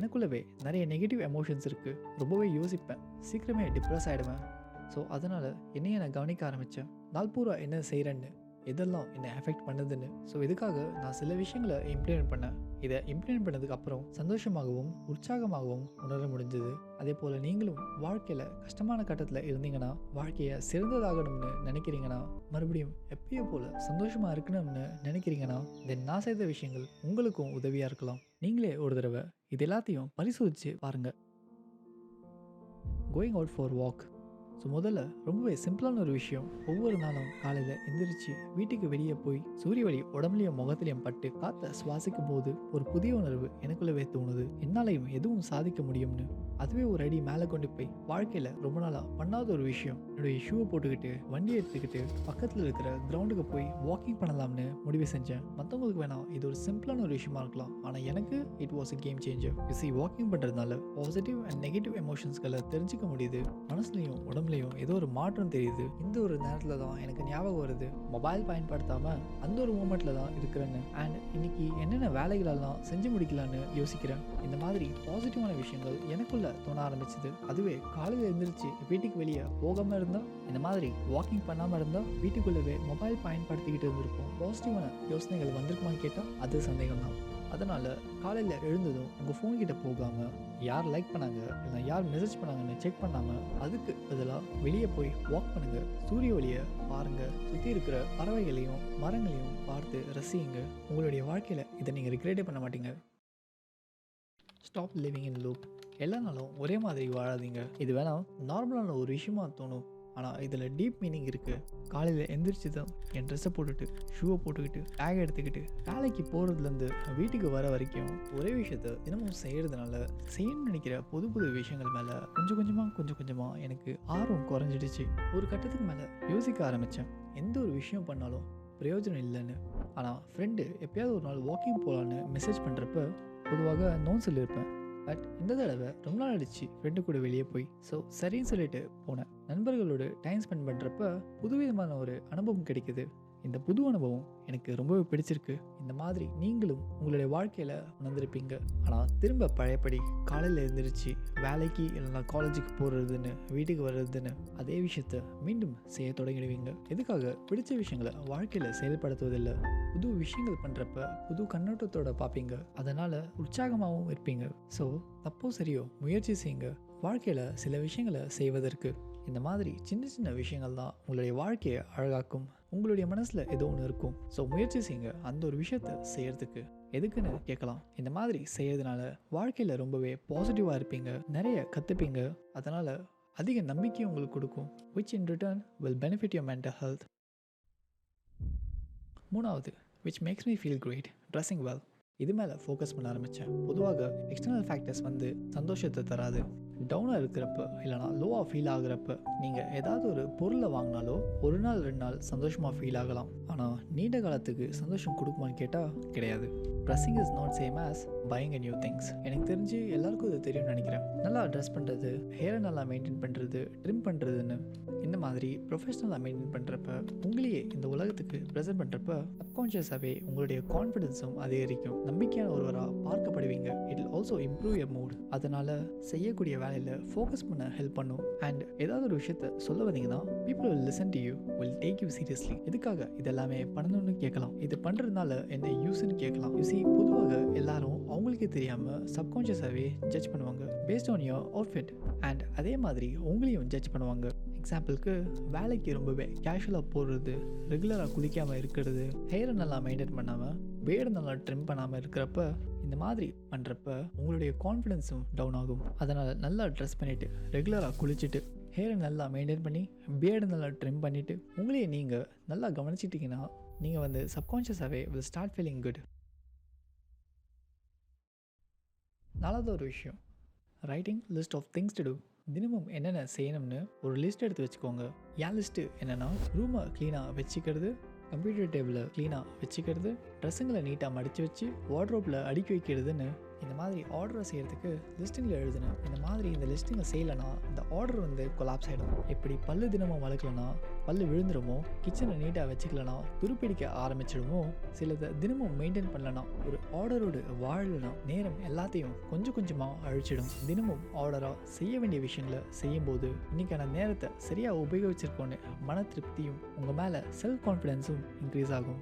எனக்குள்ளவே நிறைய negative emotions இருக்குது. ரொம்பவே யோசிப்பேன், சீக்கிரமே டிப்ரெஸ் ஆகிடுவேன். ஸோ அதனால் என்னையே நான் கவனிக்க ஆரம்பித்தேன். நாள் பூரா என்ன செய்கிறேன்னு, எதெல்லாம் என்னை அஃபெக்ட் பண்ணுதுன்னு. ஸோ இதுக்காக நான் சில விஷயங்களை இம்ப்ளிமெண்ட் பண்ணேன். இதை இம்ப்ளிமெண்ட் பண்ணதுக்கு அப்புறம் சந்தோஷமாகவும் உற்சாகமாகவும் உணர முடிஞ்சது. அதே போல் நீங்களும் வாழ்க்கையில் கஷ்டமான கட்டத்தில் இருந்தீங்கன்னா, வாழ்க்கையை சிறந்ததாகணும்னு நினைக்கிறீங்கன்னா, மறுபடியும் எப்பயோ போல் சந்தோஷமாக இருக்கணும்னு நினைக்கிறீங்கன்னா, தென் நான் செய்த விஷயங்கள் உங்களுக்கும் உதவியாக இருக்கலாம். நீங்களே ஒரு தடவை இது எல்லாத்தையும் பரிசோதித்து பாருங்கள். Going out for walk. So முதல்ல ரொம்பவே சிம்பிளான ஒரு விஷயம். ஒவ்வொரு நாளும் காலையில் எந்திரிச்சு வீட்டுக்கு வெளியே போய் சூரிய ஒளி உடம்புலையும் முகத்திலையும் பட்டு காற்றை சுவாசிக்கும் போது ஒரு புதிய உணர்வு எனக்குள்ளவே தோணுது. என்னாலையும் எதுவும் சாதிக்க முடியும்னு. அதுவே ஒரு அடி மேலே கொண்டு போய் வாழ்க்கையில் ரொம்ப நாளாக பண்ணாத ஒரு விஷயம். என்னுடைய ஷூவை போட்டுக்கிட்டு வண்டியை எடுத்துக்கிட்டு பக்கத்தில் இருக்கிற கிரவுண்டுக்கு போய் வாக்கிங் பண்ணலாம்னு முடிவு செஞ்சேன். மற்றவங்களுக்கு வேணாம் இது ஒரு சிம்பிளான ஒரு விஷயமா இருக்கலாம், ஆனால் எனக்கு it was a game changer. Walking பண்ணுறதுனால பாசிட்டிவ் அண்ட் நெகட்டிவ் எமோஷன்ஸ்களை தெரிஞ்சுக்க முடியுது. மனசுலையும் உடம்புலையும் ஏதோ ஒரு மாற்றம் தெரியுது. இந்த ஒரு நேரத்தில் தான் எனக்கு ஞாபகம் வருது, மொபைல் பயன்படுத்தாமல் அந்த ஒரு மூமெண்ட்டில் தான் இருக்கிறேன்னு. அண்ட் இன்னைக்கு என்னென்ன வேலைகளெல்லாம் செஞ்சு முடிக்கலான்னு யோசிக்கிறேன். இந்த மாதிரி பாசிட்டிவான விஷயங்கள் எனக்குள்ள தோண ஆரம்பிச்சது. அதுவே காலையில் எழுந்திரிச்சு வீட்டுக்கு வெளியே போகாமல் இருந்தால், இந்த மாதிரி வாக்கிங் பண்ணாமல் இருந்தால், வீட்டுக்குள்ளவே மொபைல் பயன்படுத்திக்கிட்டு இருந்திருப்போம். பாசிட்டிவான யோசனைகள் வந்திருக்குமான்னு கேட்டால் அது சந்தேகம் தான். அதனால் காலையில் எழுந்ததும் உங்கள் ஃபோன்கிட்ட போகாமல் யார் லைக் பண்ணாங்க இல்லை யார் மெசேஜ் பண்ணாங்கன்னு செக் பண்ணாமல் அதுக்கு பதிலாக வெளியே போய் வாக் பண்ணுங்கள். சூரிய ஒளியை பாருங்கள், சுற்றி இருக்கிற பறவைகளையும் மரங்களையும் பார்த்து ரசியுங்க. உங்களுடைய வாழ்க்கையில் இதை நீங்கள் ரிக்ரெட்டே பண்ண மாட்டீங்க. Stop living in loop. எல்லா நாளும் ஒரே மாதிரி வாழாதீங்க. இது வேணால் நார்மலான ஒரு விஷயமா தோணும், ஆனால் இதில் டீப் மீனிங் இருக்குது. காலையில் எந்திரிச்சு தான் என் ட்ரெஸ்ஸை போட்டுட்டு ஷூவை போட்டுக்கிட்டு பேக் எடுத்துக்கிட்டு வேலைக்கு போகிறதுலேருந்து வீட்டுக்கு வர வரைக்கும் ஒரே விஷயத்த தினமும் செய்கிறதுனால செய்யணும்னு நினைக்கிற புது புது விஷயங்கள் மேலே கொஞ்சம் கொஞ்சமாக எனக்கு ஆர்வம் குறைஞ்சிடுச்சு. ஒரு கட்டத்துக்கு மேலே யோசிக்க ஆரம்பித்தேன், எந்த ஒரு விஷயம் பண்ணாலும் பிரயோஜனம் இல்லைன்னு. ஆனால் ஃப்ரெண்டு எப்பயாவது ஒரு நாள் வாக்கிங் போகலான்னு மெசேஜ் பண்ணுறப்ப பொதுவாக நோன் சொல்லியிருப்பேன். பட் இந்த தடவை ரொம்ப நாள் ஆயிடுச்சு ஃப்ரெண்டு கூட வெளியே போய். ஸோ சரின்னு சொல்லிட்டு போனேன். நண்பர்களோடு டைம் ஸ்பெண்ட் பண்ணுறப்ப புதுவிதமான ஒரு அனுபவம் கிடைக்குது. இந்த புது அனுபவம் எனக்கு ரொம்பவே பிடிச்சிருக்கு. இந்த மாதிரி நீங்களும் உங்களுடைய வாழ்க்கையில் உணர்ந்திருப்பீங்க. ஆனால் திரும்ப பழையபடி காலையில் எழுந்திரிச்சு வேலைக்கு இல்லைனா காலேஜுக்கு போகிறதுன்னு வீட்டுக்கு வர்றதுன்னு அதே விஷயத்த மீண்டும் செய்ய தொடங்கிடுவீங்க. எதுக்காக பிடிச்ச விஷயங்களை வாழ்க்கையில் செயல்படுத்துவதில்லை. புது விஷயங்கள் பண்ணுறப்ப புது கண்ணோட்டத்தோடு பார்ப்பீங்க. அதனால் உற்சாகமாகவும் இருப்பீங்க. ஸோ தப்போ சரியோ முயற்சி செய்யுங்க. வாழ்க்கையில் சில விஷயங்களை செய்வதற்கு இந்த மாதிரி சின்ன சின்ன விஷயங்கள் தான் உங்களுடைய வாழ்க்கையை அழகாக்கும். உங்களுடைய மனசில் ஏதோ ஒன்று இருக்கும். ஸோ முயற்சி செய்யுங்க அந்த ஒரு விஷயத்தை செய்கிறதுக்கு. எதுக்குன்னு கேட்கலாம். இந்த மாதிரி செய்யறதுனால வாழ்க்கையில் ரொம்பவே பாசிட்டிவாக இருப்பீங்க, நிறைய கற்றுப்பீங்க. அதனால் அதிக நம்பிக்கையும் உங்களுக்கு கொடுக்கும், which in return will benefit your mental health. மூணாவது, which makes me feel great, dressing well. இது மேலே ஃபோக்கஸ் பண்ண ஆரம்பித்தேன். பொதுவாக எக்ஸ்டர்னல் ஃபேக்டர்ஸ் சந்தோஷத்தை தராது. டவுனாக இருக்கிறப்ப இல்லைனா லோவாக ஃபீல் ஆகுறப்ப நீங்கள் ஏதாவது ஒரு பொருளை வாங்கினாலோ ஒரு நாள் 2 நாள் சந்தோஷமாக ஃபீல் ஆகலாம். ஆனால் நீண்ட காலத்துக்கு சந்தோஷம் கொடுக்குமான்னு கேட்டால் கிடையாது. Dressing is not same as buying a new things. எனக்கு தெரிஞ்சு எல்லாருக்கும் இது தெரியும்னு நினைக்கிறேன். நல்லா ட்ரெஸ் பண்ணுறது, ஹேரை நல்லா மெயின்டைன் பண்ணுறது, ட்ரிம் பண்ணுறதுன்னு இந்த மாதிரி ப்ரொஃபஷ்னலாக மெயின்டைன் பண்ணுறப்ப உங்களையே இந்த உலகத்துக்கு ப்ரெசென்ட் பண்ணுறப்ப சப்கான்ஷியஸாகவே உங்களுடைய கான்ஃபிடென்ஸும் அதிகரிக்கும். நம்பிக்கையான ஒருவராக பார்க்கப்படுவீங்க. It will also improve your mood. அதனால் செய்யக்கூடிய வேலையில் ஃபோக்கஸ் பண்ண ஹெல்ப் பண்ணும். அண்ட் ஏதாவது ஒரு விஷயத்த சொல்ல வந்தீங்கன்னா people will listen to you, will take you seriously. எதுக்காக இதெல்லாமே பண்ணணும்னு கேட்கலாம். இது பண்ணுறதுனால என்ன யூஸ்ன்னு கேட்கலாம். பொதுவாக எல்லாரும் அவங்களுக்கே தெரியாமல் சப்கான்ஷியஸாகவே ஜட்ஜ் பண்ணுவாங்க based on your outfit. And அதே மாதிரி உங்களையும் ஜட்ஜ் பண்ணுவாங்க. எக்ஸாம்பிளுக்கு வேலைக்கு ரொம்பவே கேஷுவலாக போடுறது, ரெகுலராக குளிக்காமல் இருக்கிறது, ஹேரை நல்லா மெயின்டைன் பண்ணாமல் பேர்டு நல்லா ட்ரிம் பண்ணாமல் இருக்கிறப்ப இந்த மாதிரி பண்ணுறப்ப உங்களுடைய கான்ஃபிடென்ஸும் டவுன் ஆகும். அதனால் நல்லா ட்ரெஸ் பண்ணிவிட்டு ரெகுலராக குளிச்சுட்டு ஹேரை நல்லா மெயின்டைன் பண்ணி பேர்டு நல்லா ட்ரிம் பண்ணிவிட்டு உங்களையே நீங்கள் நல்லா கவனிச்சிட்டிங்கன்னா நீங்கள் சப்கான்ஷியஸாகவே will start feeling good. நாலாவது ஒரு விஷயம், writing list of things to do. தினமும் என்னென்ன செய்யணும்னு ஒரு லிஸ்ட் எடுத்து வச்சுக்கோங்க. என் லிஸ்ட்டு என்னென்னா ரூமை க்ளீனாக வச்சுக்கிறது, கம்ப்யூட்டர் டேபிளை க்ளீனாக வச்சுக்கிறது, ட்ரெஸ்ஸுங்களை நீட்டாக மடித்து வச்சு வார்ட்ரோப்பில் அடுக்கி வைக்கிறதுன்னு இந்த மாதிரி ஆர்டரை செய்கிறதுக்கு லிஸ்டிங்கில் எழுதுனேன். இந்த மாதிரி இந்த லிஸ்டிங்கை செய்யலைன்னா இந்த ஆர்டர் வந்து கொலாப்ஸ் ஆகிடும். எப்படி பல்லு தினமும் வளர்க்கலனா பல்லு விழுந்துருமோ, கிச்சனை நீட்டாக வச்சுக்கலனா துருப்பிடிக்க ஆரம்பிச்சிடுமோ, சிலதை தினமும் மெயின்டைன் பண்ணலனா, ஒரு ஆர்டரோடு வாழலைனா நேரம் எல்லாத்தையும் கொஞ்சம் கொஞ்சமாக அழிச்சிடும். தினமும் ஆர்டராக செய்ய வேண்டிய விஷயங்களை செய்யும்போது இன்றைக்கான நேரத்தை சரியாக உபயோகிச்சிருக்கோன்னு மன திருப்தியும் உங்கள் மேலே செல்ஃப் கான்ஃபிடென்ஸும் இன்க்ரீஸ் ஆகும்.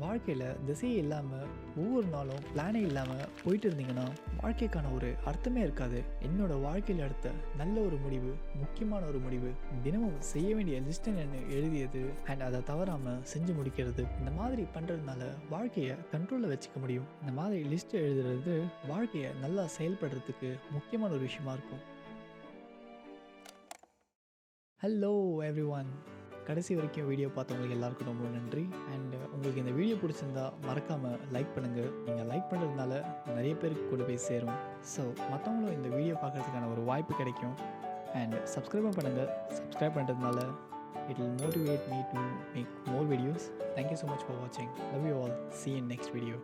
வாழ்க்கையில் திசையே இல்லாமல் ஒவ்வொரு நாளும் பிளானே இல்லாமல் போயிட்டு இருந்தீங்கன்னா வாழ்க்கைக்கான ஒரு அர்த்தமே இருக்காது. என்னோட வாழ்க்கையில் எடுத்த நல்ல ஒரு முடிவு, முக்கியமான ஒரு முடிவு, தினமும் செய்ய வேண்டிய லிஸ்ட் என்னன்னு எழுதியது அண்ட் அதை தவறாமல் செஞ்சு முடிக்கிறது. இந்த மாதிரி பண்ணுறதுனால வாழ்க்கையை கண்ட்ரோலில் வச்சுக்க முடியும். இந்த மாதிரி லிஸ்ட் எழுதுறது வாழ்க்கையை நல்லா செயல்படுறதுக்கு முக்கியமான ஒரு விஷயமா இருக்கும். ஹலோ எவ்ரி ஒன், கடைசி வரைக்கும் வீடியோ பார்த்தவங்களுக்கு எல்லாருக்கும் ரொம்ப நன்றி. அண்ட் உங்களுக்கு இந்த வீடியோ பிடிச்சிருந்தா மறக்காமல் லைக் பண்ணுங்கள். நீங்கள் லைக் பண்ணுறதுனால நிறைய பேருக்கு கூட போய் சேரும். ஸோ மற்றவங்களும் இந்த வீடியோ பார்க்குறதுக்கான ஒரு வாய்ப்பு கிடைக்கும். அண்ட் சப்ஸ்கிரைபும் பண்ணுங்கள். சப்ஸ்கிரைப் பண்ணுறதுனால it will motivate me to make more videos. Thank you so much for watching. Love you all. See you in next video.